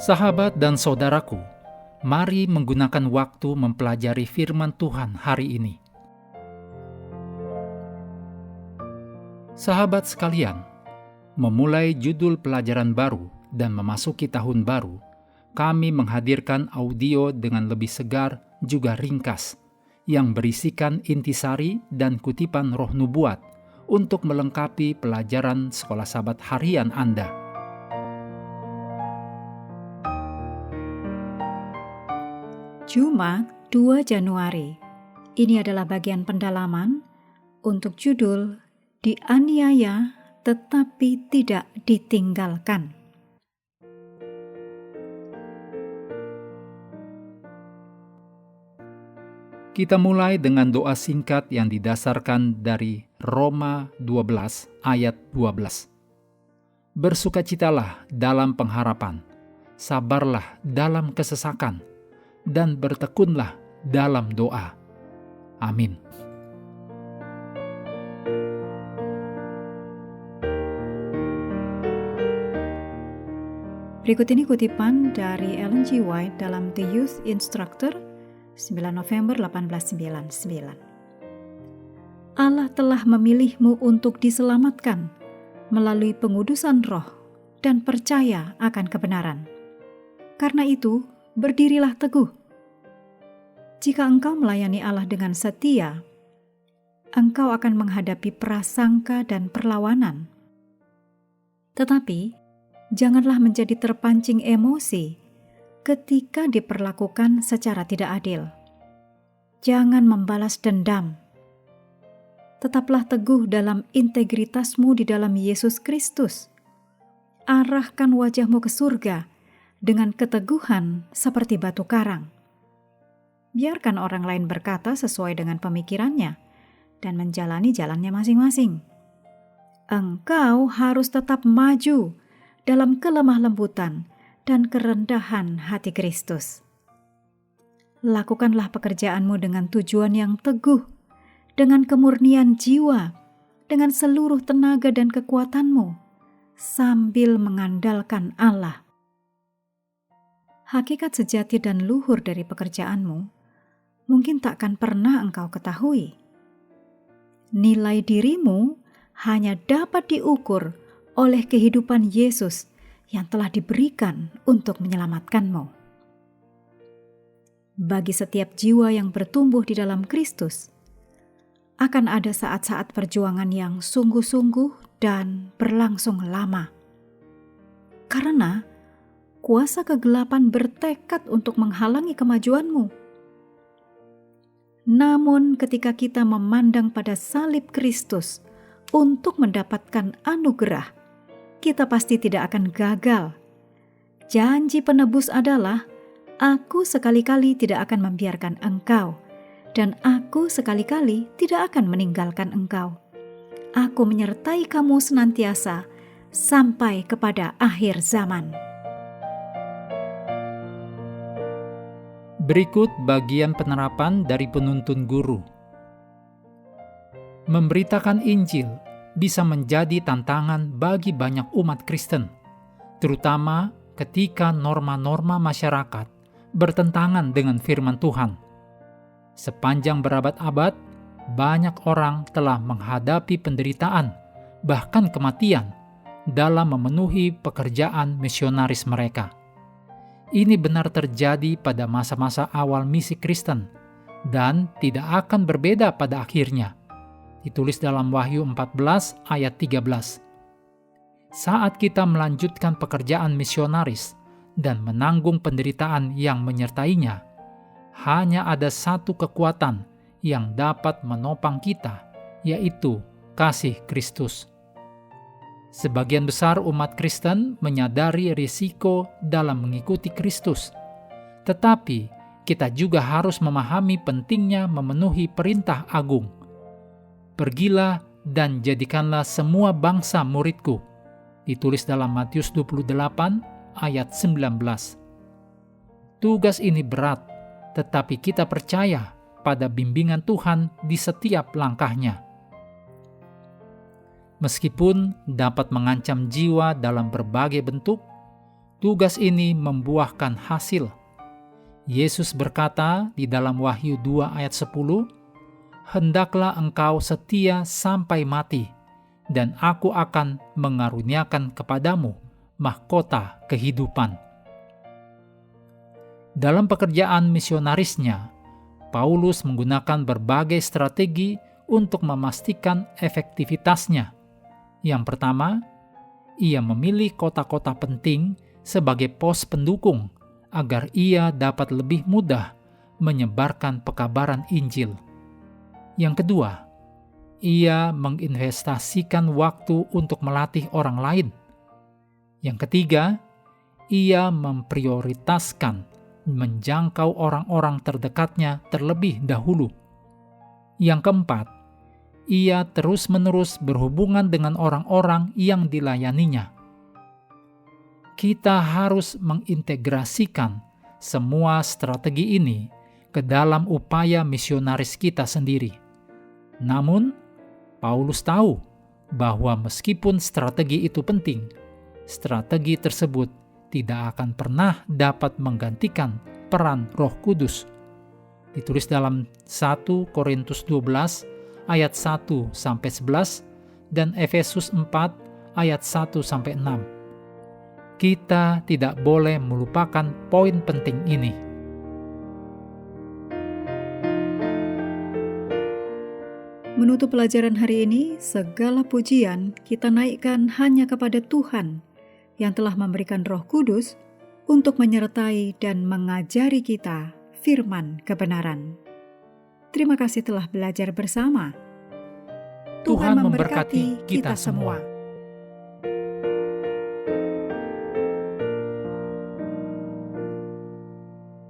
Sahabat dan saudaraku, mari menggunakan waktu mempelajari firman Tuhan hari ini. Sahabat sekalian, memulai judul pelajaran baru dan memasuki tahun baru, kami menghadirkan audio dengan lebih segar juga ringkas, yang berisikan intisari dan kutipan roh nubuat untuk melengkapi pelajaran sekolah sahabat harian Anda. Jumat 2 Januari. Ini adalah bagian pendalaman untuk judul Dianiaya tetapi tidak ditinggalkan. Kita mulai dengan doa singkat yang didasarkan dari Roma 12 ayat 12. Bersukacitalah dalam pengharapan, sabarlah dalam kesesakan, dan bertekunlah dalam doa. Amin. Berikut ini kutipan dari Ellen G. White dalam The Youth Instructor 9 November 1899. Allah telah memilihmu untuk diselamatkan melalui pengudusan roh dan percaya akan kebenaran. Karena itu, berdirilah teguh. Jika engkau melayani Allah dengan setia, engkau akan menghadapi prasangka dan perlawanan. Tetapi, janganlah menjadi terpancing emosi ketika diperlakukan secara tidak adil. Jangan membalas dendam. Tetaplah teguh dalam integritasmu di dalam Yesus Kristus. Arahkan wajahmu ke surga dengan keteguhan seperti batu karang. Biarkan orang lain berkata sesuai dengan pemikirannya dan menjalani jalannya masing-masing. Engkau harus tetap maju dalam kelemah lembutan dan kerendahan hati Kristus. Lakukanlah pekerjaanmu dengan tujuan yang teguh, dengan kemurnian jiwa, dengan seluruh tenaga dan kekuatanmu, sambil mengandalkan Allah. Hakikat sejati dan luhur dari pekerjaanmu mungkin takkan pernah engkau ketahui. Nilai dirimu hanya dapat diukur oleh kehidupan Yesus yang telah diberikan untuk menyelamatkanmu. Bagi setiap jiwa yang bertumbuh di dalam Kristus, akan ada saat-saat perjuangan yang sungguh-sungguh dan berlangsung lama. Karena kuasa kegelapan bertekad untuk menghalangi kemajuanmu. Namun ketika kita memandang pada salib Kristus untuk mendapatkan anugerah, kita pasti tidak akan gagal. Janji penebus adalah, aku sekali-kali tidak akan membiarkan engkau, dan aku sekali-kali tidak akan meninggalkan engkau. Aku menyertai kamu senantiasa sampai kepada akhir zaman. Berikut bagian penerapan dari penuntun guru. Memberitakan Injil bisa menjadi tantangan bagi banyak umat Kristen, terutama ketika norma-norma masyarakat bertentangan dengan firman Tuhan. Sepanjang berabad-abad, banyak orang telah menghadapi penderitaan, bahkan kematian, dalam memenuhi pekerjaan misionaris mereka. Ini benar terjadi pada masa-masa awal misi Kristen, dan tidak akan berbeda pada akhirnya. Ditulis dalam Wahyu 14 ayat 13. Saat kita melanjutkan pekerjaan misionaris dan menanggung penderitaan yang menyertainya, hanya ada satu kekuatan yang dapat menopang kita, yaitu kasih Kristus. Sebagian besar umat Kristen menyadari risiko dalam mengikuti Kristus, tetapi kita juga harus memahami pentingnya memenuhi perintah agung. Pergilah dan jadikanlah semua bangsa muridku. Ditulis dalam Matius 28 ayat 19. Tugas ini berat, tetapi kita percaya pada bimbingan Tuhan di setiap langkahnya. Meskipun dapat mengancam jiwa dalam berbagai bentuk, tugas ini membuahkan hasil. Yesus berkata di dalam Wahyu 2 ayat 10, "Hendaklah engkau setia sampai mati, dan aku akan mengaruniakan kepadamu mahkota kehidupan." Dalam pekerjaan misionarisnya, Paulus menggunakan berbagai strategi untuk memastikan efektivitasnya. Yang pertama, ia memilih kota-kota penting sebagai pos pendukung agar ia dapat lebih mudah menyebarkan pekabaran Injil. Yang kedua, ia menginvestasikan waktu untuk melatih orang lain. Yang ketiga, ia memprioritaskan menjangkau orang-orang terdekatnya terlebih dahulu. Yang keempat, ia terus-menerus berhubungan dengan orang-orang yang dilayaninya. Kita harus mengintegrasikan semua strategi ini ke dalam upaya misionaris kita sendiri. Namun, Paulus tahu bahwa meskipun strategi itu penting, strategi tersebut tidak akan pernah dapat menggantikan peran Roh Kudus. Ditulis dalam 1 Korintus 12 ayat 1-11 dan Efesus 4 ayat 1-6. Kita tidak boleh melupakan poin penting ini. Menutup pelajaran hari ini, segala pujian kita naikkan hanya kepada Tuhan yang telah memberikan Roh Kudus untuk menyertai dan mengajari kita firman kebenaran. Terima kasih telah belajar bersama. Tuhan memberkati kita semua.